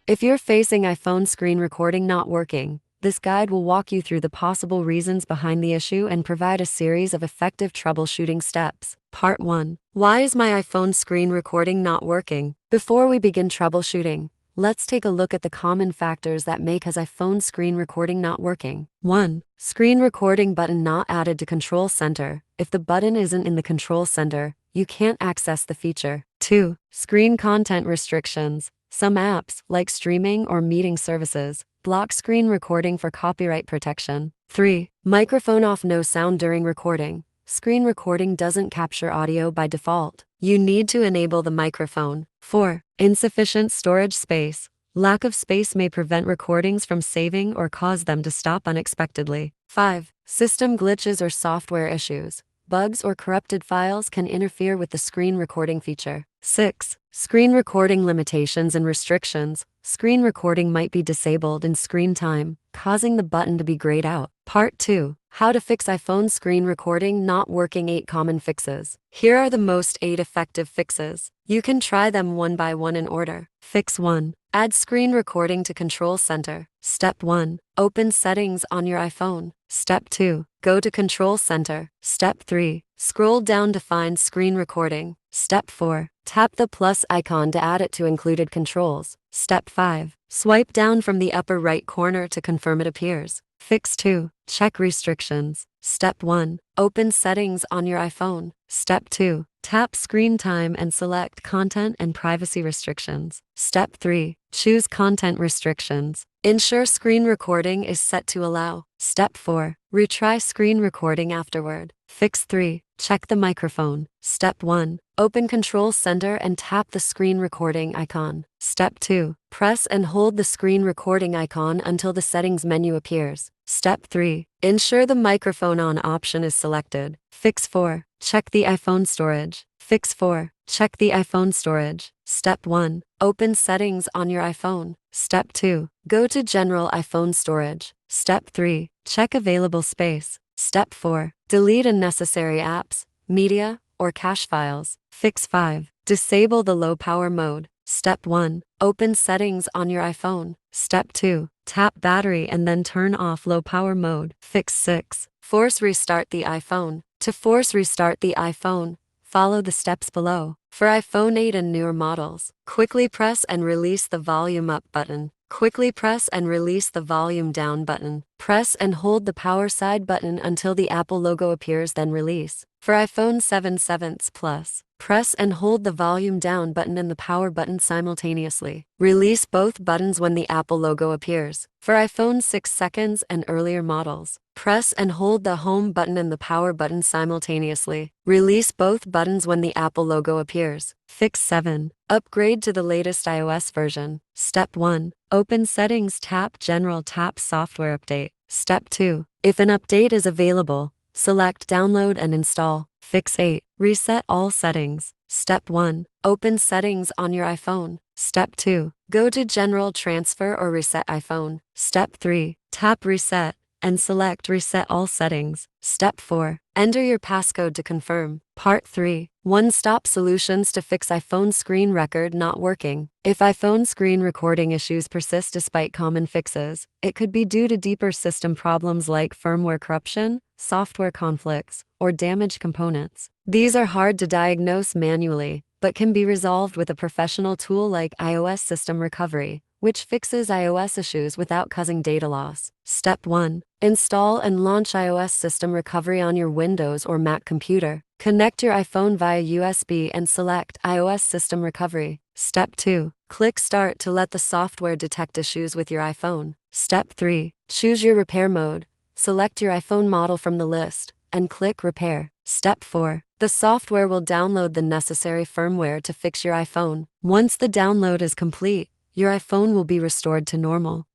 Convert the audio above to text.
If you're facing iPhone screen recording not working, this guide will walk you through the possible reasons behind the issue and provide a series of effective troubleshooting steps. Part 1. Why is my iPhone screen recording not working? Before we begin troubleshooting, let's take a look at the common factors that make his iPhone screen recording not working. 1. Screen recording button not added to control center. If the button isn't in the control center, you can't access the feature. 2. Screen content restrictions. Some apps, like streaming or meeting services, block screen recording for copyright protection. 3. Microphone off, no sound during recording. Screen recording doesn't capture audio by default. You need to enable the microphone. 4. Insufficient storage space. Lack of space may prevent recordings from saving or cause them to stop unexpectedly. 5. System glitches or software issues. Bugs or corrupted files can interfere with the screen recording feature. 6. Screen recording limitations and restrictions. Screen recording might be disabled in screen time, causing the button to be grayed out. Part 2. How to fix iPhone screen recording not working. 8 common fixes. Here are the most 8 effective fixes. You can try them one by one in order. Fix 1. Add screen recording to control center. Step 1. Open settings on your iPhone. Step 2. Go to control center. Step 3. Scroll down to find screen recording. Step 4. Tap the plus icon to add it to included controls. Step 5. Swipe down from the upper right corner to confirm it appears. Fix 2. Check restrictions. Step 1. Open settings on your iPhone. Step 2. Tap screen time and select content and privacy restrictions. Step 3. Choose content restrictions. Ensure screen recording is set to allow. Step 4. Retry screen recording afterward. Fix 3. Check the microphone. Step 1. Open Control Center and tap the screen recording icon. Step 2. Press and hold the screen recording icon until the settings menu appears. Step 3. Ensure the microphone on option is selected. Fix 4. Check the iPhone storage. Fix 4. Check the iPhone storage. Step 1. Open settings on your iPhone. Step 2. Go to General iPhone Storage. Step 3. Check available space. Step 4. Delete unnecessary apps, media, or cache files. Fix 5. Disable the low power mode. Step 1. Open settings on your iPhone. Step 2. Tap battery and then turn off low power mode. Fix 6. Force restart the iPhone. To force restart the iPhone, follow the steps below. For iPhone 8 and newer models, quickly press and release the volume up button. Quickly press and release the volume down button. Press and hold the power side button until the Apple logo appears, then release. For iPhone 7 7 Plus, press and hold the volume down button and the power button simultaneously. Release both buttons when the Apple logo appears. For iPhone 6 seconds and earlier models, press and hold the home button and the power button simultaneously. Release both buttons when the Apple logo appears. Fix 7. Upgrade to the latest iOS version. Step 1. Open settings, tap General, tap Software Update. Step 2. If an update is available, select Download and install. Fix 8. Reset all settings. Step 1. Open settings on your iPhone. Step 2. Go to General, transfer or reset iPhone. Step 3. Tap Reset and select Reset all settings. Step 4. Enter your passcode to confirm. Part 3. One-stop solutions to fix iPhone screen record not working. If iPhone screen recording issues persist despite common fixes, it could be due to deeper system problems like firmware corruption, software conflicts, or damaged components. These are hard to diagnose manually, but can be resolved with a professional tool like iOS System Recovery, which fixes iOS issues without causing data loss. Step 1. Install and launch iOS System Recovery on your Windows or Mac computer. Connect your iPhone via USB and select iOS System Recovery. Step 2. Click Start to let the software detect issues with your iPhone. Step 3. Choose your repair mode. Select your iPhone model from the list and click Repair. Step 4. The software will download the necessary firmware to fix your iPhone. Once the download is complete, your iPhone will be restored to normal.